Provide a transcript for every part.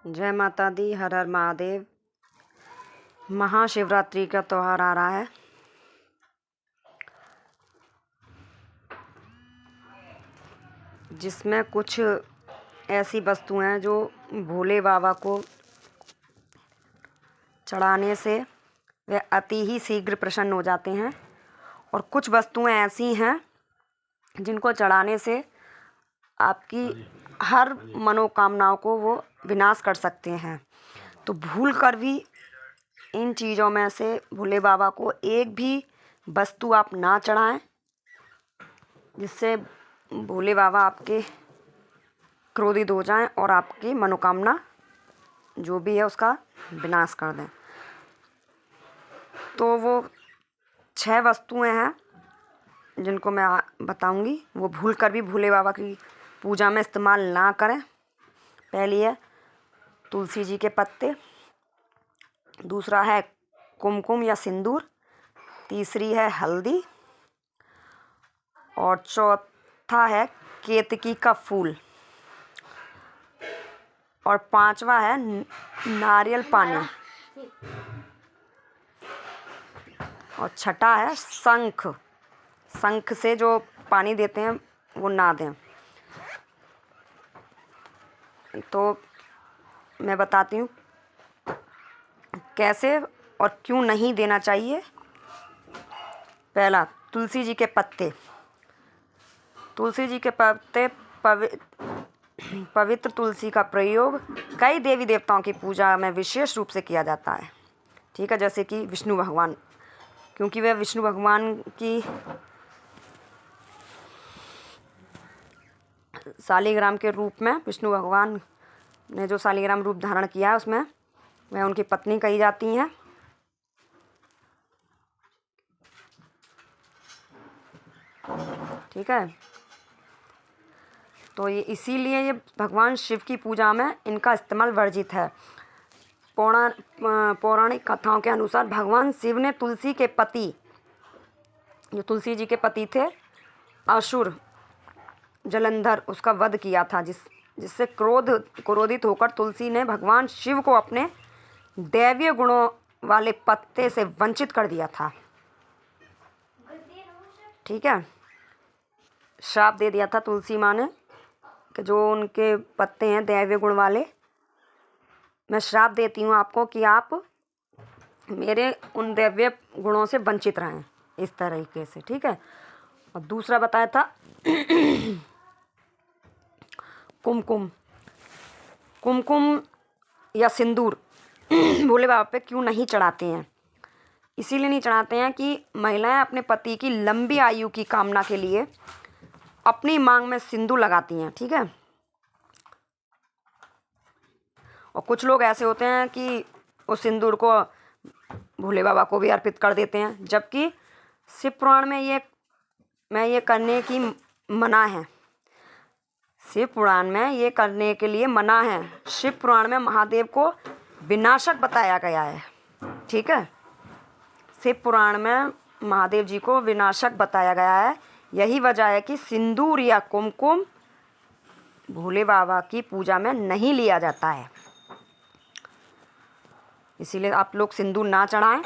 जय माता दी। हर हर महादेव। महाशिवरात्रि का त्यौहार आ रहा है। जिसमें कुछ ऐसी वस्तुएं हैं जो भोले बाबा को चढ़ाने से वे अति ही शीघ्र प्रसन्न हो जाते हैं, और कुछ वस्तुएं ऐसी हैं जिनको चढ़ाने से आपकी हर मनोकामनाओं को वो विनाश कर सकते हैं। तो भूल कर भी इन चीज़ों में से भोले बाबा को एक भी वस्तु आप ना चढ़ाएं, जिससे भोले बाबा आपके क्रोधित हो जाएं और आपकी मनोकामना जो भी है उसका विनाश कर दें। तो वो 6 वस्तुएं हैं जिनको मैं बताऊंगी, वो भूल कर भी भोले बाबा की पूजा में इस्तेमाल ना करें। पहली है तुलसी जी के पत्ते, दूसरा है कुमकुम या सिंदूर, तीसरी है हल्दी, और चौथा है केतकी का फूल, और 5वां है नारियल पानी, और छठा है शंख। शंख से जो पानी देते हैं वो ना दें। तो मैं बताती हूँ कैसे और क्यों नहीं देना चाहिए। पहला, तुलसी जी के पत्ते। तुलसी जी के पत्ते पवित्र तुलसी का प्रयोग कई देवी देवताओं की पूजा में विशेष रूप से किया जाता है। ठीक है, जैसे कि विष्णु भगवान, क्योंकि वे विष्णु भगवान की शालिग्राम के रूप में, विष्णु भगवान ने जो शालिग्राम रूप धारण किया है उसमें वह उनकी पत्नी कही जाती हैं। ठीक है, तो ये इसीलिए ये भगवान शिव की पूजा में इनका इस्तेमाल वर्जित है। पौराणिक कथाओं के अनुसार भगवान शिव ने तुलसी के पति, जो तुलसी जी के पति थे, असुर जलंधर, उसका वध किया था, जिससे क्रोधित होकर तुलसी ने भगवान शिव को अपने दैवीय गुणों वाले पत्ते से वंचित कर दिया था। ठीक है, श्राप दे दिया था तुलसी माँ ने कि जो उनके पत्ते हैं दैवीय गुण वाले, मैं श्राप देती हूँ आपको कि आप मेरे उन दैवीय गुणों से वंचित रहें, इस तरीके से। ठीक है, और दूसरा बताया था कुमकुम। कुमकुम या सिंदूर भोले बाबा पे क्यों नहीं चढ़ाते हैं? इसीलिए नहीं चढ़ाते हैं कि महिलाएं अपने पति की लंबी आयु की कामना के लिए अपनी मांग में सिंदूर लगाती हैं। ठीक है, और कुछ लोग ऐसे होते हैं कि उस सिंदूर को भोले बाबा को भी अर्पित कर देते हैं, जबकि शिव पुराण में ये करने की मना है। शिव पुराण में ये करने के लिए मना है। शिव पुराण में महादेव को विनाशक बताया गया है। ठीक है, शिव पुराण में महादेव जी को विनाशक बताया गया है। यही वजह है कि सिंदूर या कुमकुम भोले बाबा की पूजा में नहीं लिया जाता है। इसीलिए आप लोग सिंदूर ना चढ़ाएं।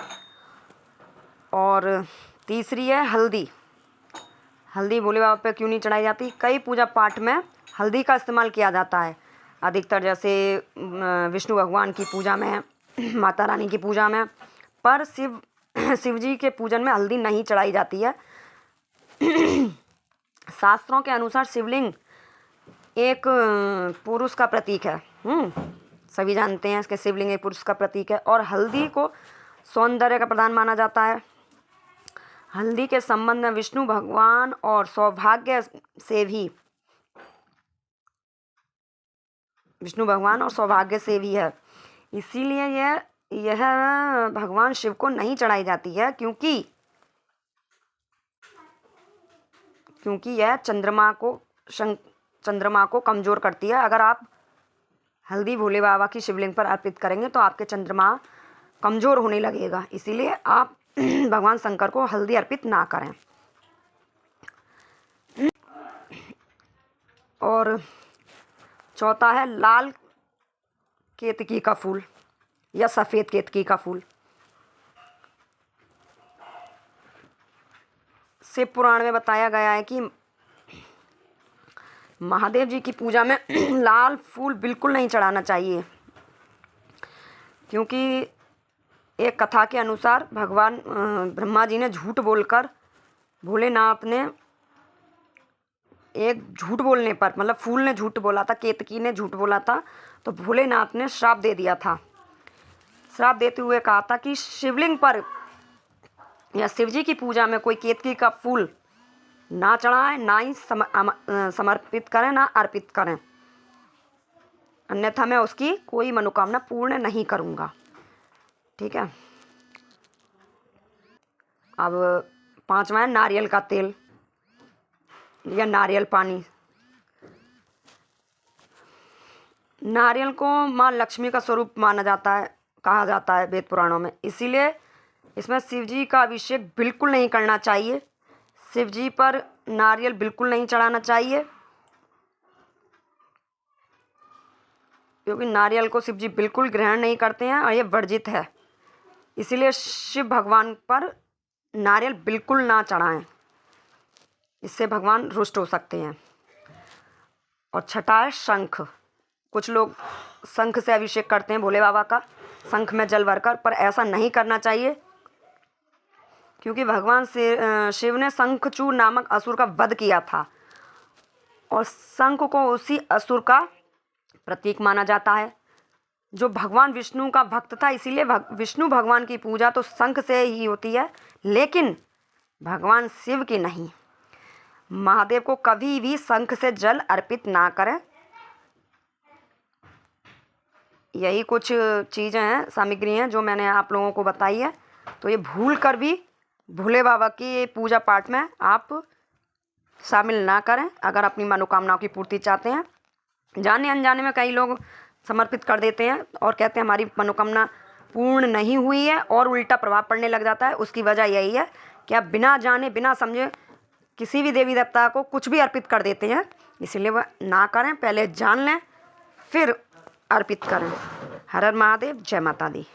और तीसरी है हल्दी। हल्दी भोले बाबा पे क्यों नहीं चढ़ाई जाती? कई पूजा पाठ में हल्दी का इस्तेमाल किया जाता है, अधिकतर जैसे विष्णु भगवान की पूजा में, माता रानी की पूजा में, पर शिव जी के पूजन में हल्दी नहीं चढ़ाई जाती है। शास्त्रों के अनुसार शिवलिंग एक पुरुष का प्रतीक है। सभी जानते हैं कि शिवलिंग एक पुरुष का प्रतीक है, और हल्दी को सौंदर्य का प्रधान माना जाता है। हल्दी के संबंध में विष्णु भगवान और सौभाग्य से भी है। इसीलिए यह भगवान शिव को नहीं चढ़ाई जाती है, क्योंकि यह चंद्रमा को कमज़ोर करती है। अगर आप हल्दी भोले बाबा की शिवलिंग पर अर्पित करेंगे तो आपके चंद्रमा कमज़ोर होने लगेगा। इसीलिए आप भगवान शंकर को हल्दी अर्पित ना करें। और चौथा है लाल केतकी का फूल या सफ़ेद केतकी का फूल। शिव पुराण में बताया गया है कि महादेव जी की पूजा में लाल फूल बिल्कुल नहीं चढ़ाना चाहिए, क्योंकि एक कथा के अनुसार भगवान ब्रह्मा जी ने झूठ बोलकर भोलेनाथ ने एक झूठ बोलने पर, मतलब फूल ने झूठ बोला था, केतकी ने झूठ बोला था, तो भोलेनाथ ने श्राप दे दिया था। श्राप देते हुए कहा था कि शिवलिंग पर या शिवजी की पूजा में कोई केतकी का फूल ना चढ़ाएं, ना ही समर्पित करें, ना अर्पित करें, अन्यथा मैं उसकी कोई मनोकामना पूर्ण नहीं करूँगा। ठीक है। अब 5वां है नारियल का तेल या नारियल पानी। नारियल को माँ लक्ष्मी का स्वरूप माना जाता है, कहा जाता है वेद पुराणों में, इसीलिए इसमें शिवजी का अभिषेक बिल्कुल नहीं करना चाहिए। शिवजी पर नारियल बिल्कुल नहीं चढ़ाना चाहिए, क्योंकि नारियल को शिवजी बिल्कुल ग्रहण नहीं करते हैं और ये वर्जित है। इसीलिए शिव भगवान पर नारियल बिल्कुल ना चढ़ाएं, इससे भगवान रुष्ट हो सकते हैं। और छठा है शंख। कुछ लोग शंख से अभिषेक करते हैं भोले बाबा का, शंख में जल भरकर, पर ऐसा नहीं करना चाहिए, क्योंकि भगवान से शिव ने शंखचूड़ नामक असुर का वध किया था और शंख को उसी असुर का प्रतीक माना जाता है, जो भगवान विष्णु का भक्त था। इसीलिए विष्णु भगवान की पूजा तो शंख से ही होती है, लेकिन भगवान शिव की नहीं। महादेव को कभी भी शंख से जल अर्पित ना करें। यही कुछ चीज़ें हैं, सामग्री हैं जो मैंने आप लोगों को बताई है। तो ये भूल कर भी भोले बाबा की पूजा पाठ में आप शामिल ना करें, अगर अपनी मनोकामनाओं की पूर्ति चाहते हैं। जाने अनजाने में कई लोग समर्पित कर देते हैं और कहते हैं हमारी मनोकामना पूर्ण नहीं हुई है, और उल्टा प्रभाव पड़ने लग जाता है। उसकी वजह यही है कि आप बिना जाने बिना समझे किसी भी देवी देवता को कुछ भी अर्पित कर देते हैं। इसलिए वह ना करें, पहले जान लें फिर अर्पित करें। हर हर महादेव, जय माता दी।